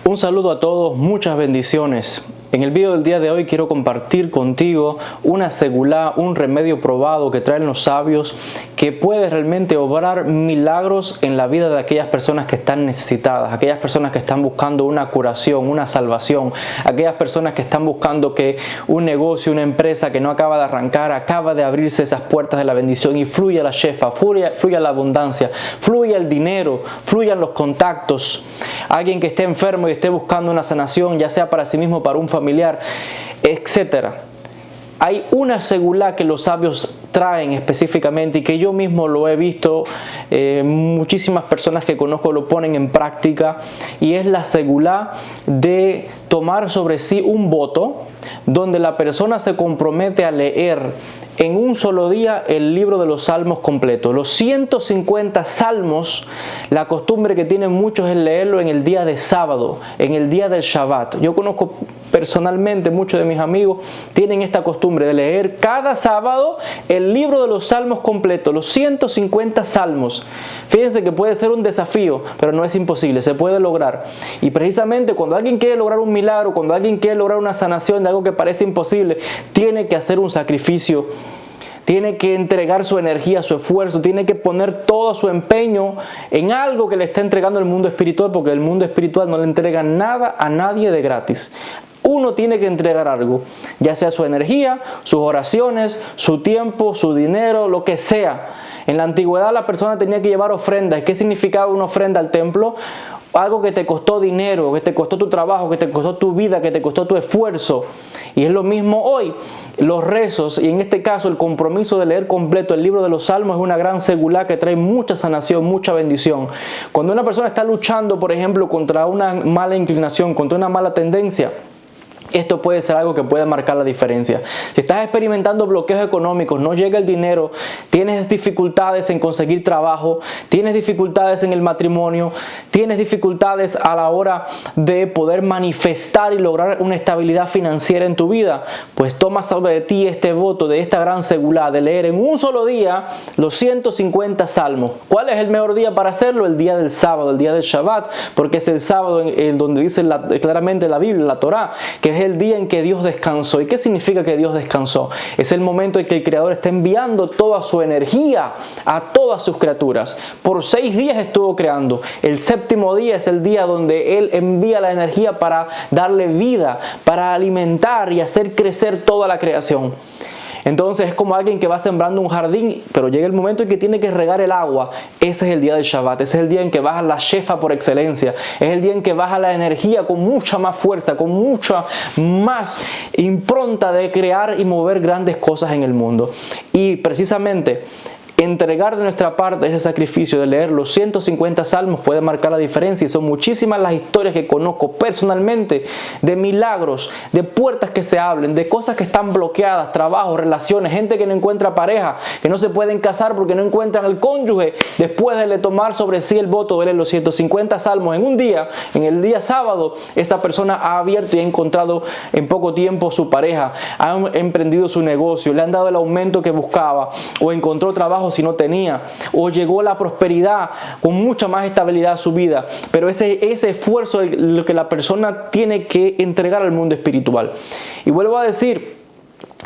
Un saludo a todos, muchas bendiciones. En el video del día de hoy quiero compartir contigo una segulá, un remedio probado que traen los sabios que puede realmente obrar milagros en la vida de aquellas personas que están necesitadas, aquellas personas que están buscando una curación, una salvación, aquellas personas que están buscando que un negocio, una empresa que no acaba de arrancar, acaba de abrirse esas puertas de la bendición y fluya la shefa, fluya la abundancia, fluya el dinero, fluyan los contactos. Alguien que esté enfermo y esté buscando una sanación, ya sea para sí mismo, para un familiar, etcétera. Hay una segulá que los sabios traen específicamente y que yo mismo lo he visto, muchísimas personas que conozco lo ponen en práctica, y es la segulá de tomar sobre sí un voto donde la persona se compromete a leer en un solo día el libro de los salmos completo. Los 150 salmos, la costumbre que tienen muchos es leerlo en el día de sábado, en el día del Shabbat. Yo conozco personalmente, muchos de mis amigos tienen esta costumbre de leer cada sábado el libro de los salmos completo, los 150 salmos. Fíjense que puede ser un desafío, pero no es imposible, se puede lograr. Y precisamente cuando alguien quiere lograr un milagro, cuando alguien quiere lograr una sanación de algo que parece imposible, tiene que hacer un sacrificio. Tiene que entregar su energía, su esfuerzo, tiene que poner todo su empeño en algo que le está entregando el mundo espiritual, porque el mundo espiritual no le entrega nada a nadie de gratis. Uno tiene que entregar algo, ya sea su energía, sus oraciones, su tiempo, su dinero, lo que sea. En la antigüedad la persona tenía que llevar ofrendas. ¿Qué significaba una ofrenda al templo? Algo que te costó dinero, que te costó tu trabajo, que te costó tu vida, que te costó tu esfuerzo. Y es lo mismo hoy. Los rezos, y en este caso el compromiso de leer completo el libro de los salmos, es una gran segulá que trae mucha sanación, mucha bendición. Cuando una persona está luchando, por ejemplo, contra una mala inclinación, contra una mala tendencia, esto puede ser algo que puede marcar la diferencia. Si estás experimentando bloqueos económicos, no llega el dinero, tienes dificultades en conseguir trabajo, tienes dificultades en el matrimonio, tienes dificultades a la hora de poder manifestar y lograr una estabilidad financiera en tu vida, pues toma sobre ti este voto de esta gran segulá de leer en un solo día los 150 salmos. ¿Cuál es el mejor día para hacerlo? El día del sábado, el día del Shabbat, porque es el sábado en donde dice claramente la Biblia, la Torá, que es el día en que Dios descansó. ¿Y qué significa que Dios descansó? Es el momento en que el Creador está enviando toda su energía a todas sus criaturas. Por 6 días estuvo creando. El séptimo día es el día donde Él envía la energía para darle vida, para alimentar y hacer crecer toda la creación. Entonces es como alguien que va sembrando un jardín, pero llega el momento en que tiene que regar el agua. Ese es el día del Shabbat, ese es el día en que baja la shefa por excelencia. Es el día en que baja la energía con mucha más fuerza, con mucha más impronta de crear y mover grandes cosas en el mundo. Y precisamente entregar de nuestra parte ese sacrificio de leer los 150 salmos puede marcar la diferencia, y son muchísimas las historias que conozco personalmente de milagros, de puertas que se abren, de cosas que están bloqueadas, trabajo, relaciones, gente que no encuentra pareja, que no se pueden casar porque no encuentran el cónyuge, después de tomar sobre sí el voto de leer los 150 salmos en un día, en el día sábado, esa persona ha abierto y ha encontrado en poco tiempo su pareja, ha emprendido su negocio, le han dado el aumento que buscaba, o encontró trabajo si no tenía, o llegó la prosperidad con mucha más estabilidad a su vida. Pero ese esfuerzo es lo que la persona tiene que entregar al mundo espiritual. Y vuelvo a decir,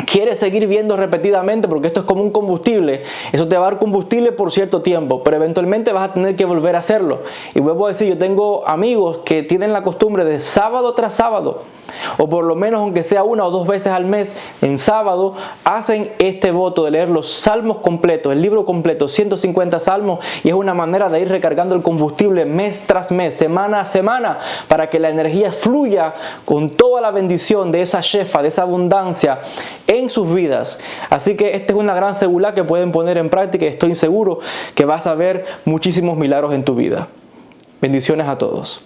quieres seguir viendo repetidamente, porque esto es como un combustible. Eso te va a dar combustible por cierto tiempo, pero eventualmente vas a tener que volver a hacerlo. Y vuelvo a decir, yo tengo amigos que tienen la costumbre de sábado tras sábado, o por lo menos aunque sea 1 o 2 veces al mes, en sábado hacen este voto de leer los salmos completos, el libro completo, 150 salmos, y es una manera de ir recargando el combustible mes tras mes, semana a semana, para que la energía fluya con toda la bendición de esa shefa, de esa abundancia en sus vidas. Así que esta es una gran segulá que pueden poner en práctica, y estoy seguro que vas a ver muchísimos milagros en tu vida. Bendiciones a todos.